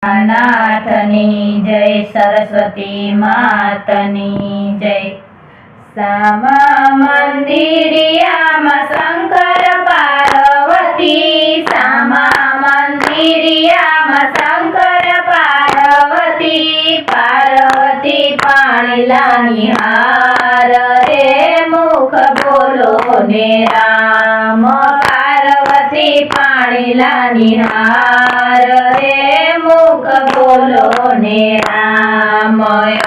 नाथनी जय सरस्वती मातनी जय। सामा मंदिरियाમાં શંકર પાર્વતી, સામા મંદિરિયામાં શંકર પાર્વતી, પાર્વતી પાણીલાની હાર રે મુખ બોલો ને રામ, પાર્વતી પાણીલાની હાર રે મુખ બોલો ને રામ।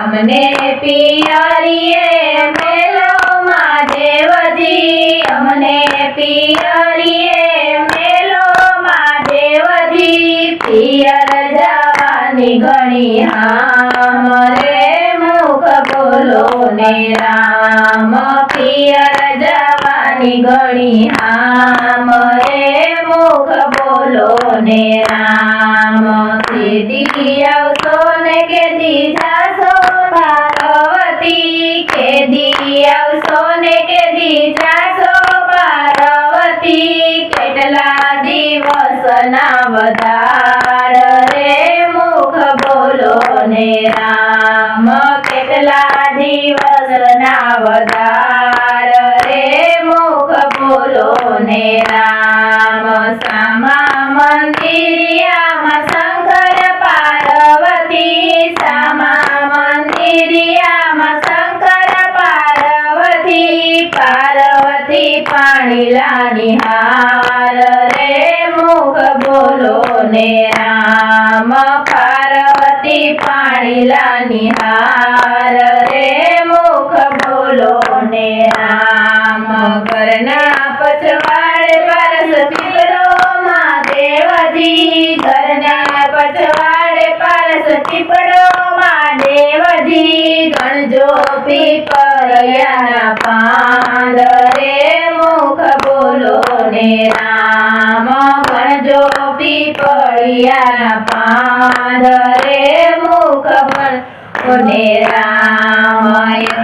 અમને પિયરીએ મેલો મહાદેવજી, અમને પિયરીએ મેલો મહાદેવજી, પિયર જવાની ઘણી હામ રે મુખ બોલો ને રામ, પિયર જવાની ઘણી હામ રે મુખ બોલો ને રામ। કેદી આવશો ને કેદી જાશો પાર્વતી, કેદી આવશો ને કેદી જાશો પાર્વતી, કેટલા દિવસના વધાર રે મુખ બોલો ને રામ, કેટલા દિવસના વધાર રે મુખ બોલો ને રામ। સામા મંદિરિયામાં શંકર પાર્વતી, સામા મંદિરિયામાં શંકર પાર્વતી, પાર્વતી પાણીલાની હાર રે મુખ બોલો ને રામ, પાર્વતી પાણીલાની હાર રે મુખ બોલો ને રામ। ઘરના પછવાડે પરસ પીપળો મહાદેવજી, ઘરના પછવાડે પરસ પીપળો મહાદેવજી, ગણજો પીપળિયાના પાન રે મુખ બોલો ને રામ, ગણજો પીપળિયાના પાન રે મુખ બોલો ને રામ।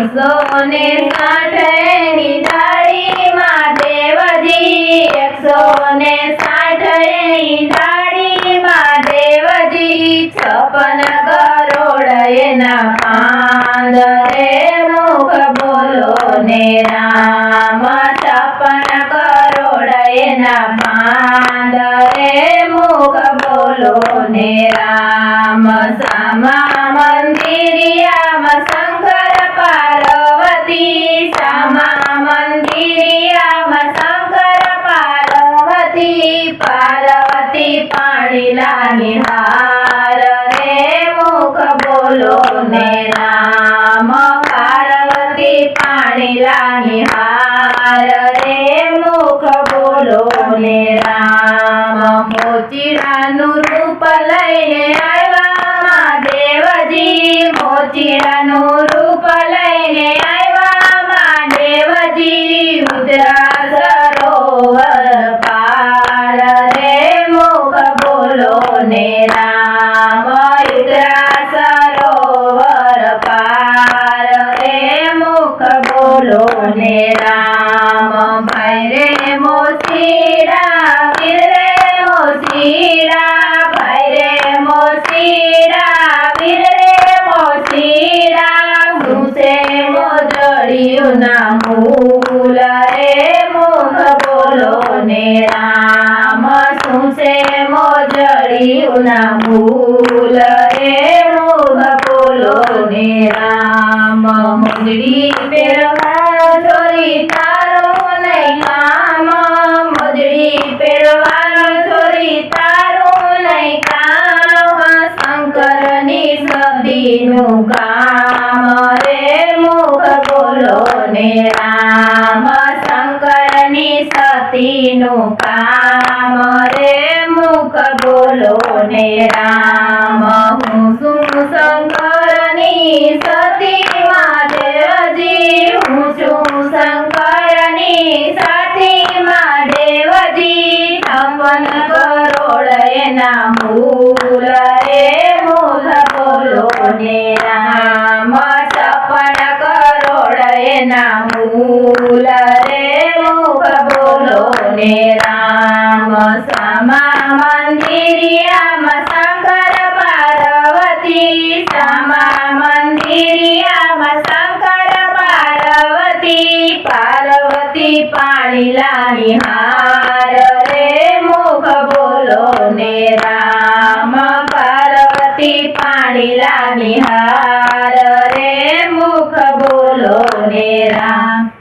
160 એની ડાળી મહાદેવજી, 160 એની ડાળી મહાદેવજી, 56 કરોડ એના પાંદ રે મુખ બોલો ને રામ, 56 કરોડ એના પાંદ રે મુખ બોલો ને રામ। સામા મંદિરિયામાં શંકર પાર્વતી, સામા મંદિરિયામાં શંકર પાર્વતી, પાર્વતી પાણીલાની હાર રે મુખ બોલો ને રામ, પાર્વતી પાણીલાની હાર રે મુખ બોલો ને રામ। મોચીડાનું રૂપ લઈને આવ્યા મહાદેવજી, મોચીડાનું રૂપ લઈને આવ્યા મહાદેવજી, ઉજળા સરોવર પાર રે મુખ બોલો ને રામ, ઉજળા સરોવર પાર રે મુખ બોલો ને રામ। ભાઈ રે મોસીડા, વીર રે મોસીડા, ભાઈ રે મોસીડા, વીર રે મોસીડા, શું છે મોજડીયુંના મૂલ રે મુખ બોલો ને રામ, શું છે મોજડીયુંના મૂલ રે મુખ બોલો ને રામ। મોજડી પહેરવા છોરી તારો નહીં કામ, મોજડી પહેરવા છોરી તારો નહીં કામ, શંકરની સદીનું કામ રે મુખ બોલો ને રામ, શંકરની સતીનું કામ રે મુખ બોલો ને રામ। હું છું શંકરની સતી મહાદેવજી, હું છું શંકરની સતી મહાદેવજી, 56 કરોડ એના મૂલ રે મુખ બોલો ને રામ, 56 કરોડ એના મૂલ રે મુખ બોલો ને રામ। સામા મંદિરિયામાં શંકર પાણી લાણી હાર રે મુખ બોલો ને રામ પાર્વતી પાણી લાણી હાર રે મુખ બોલો ને રામ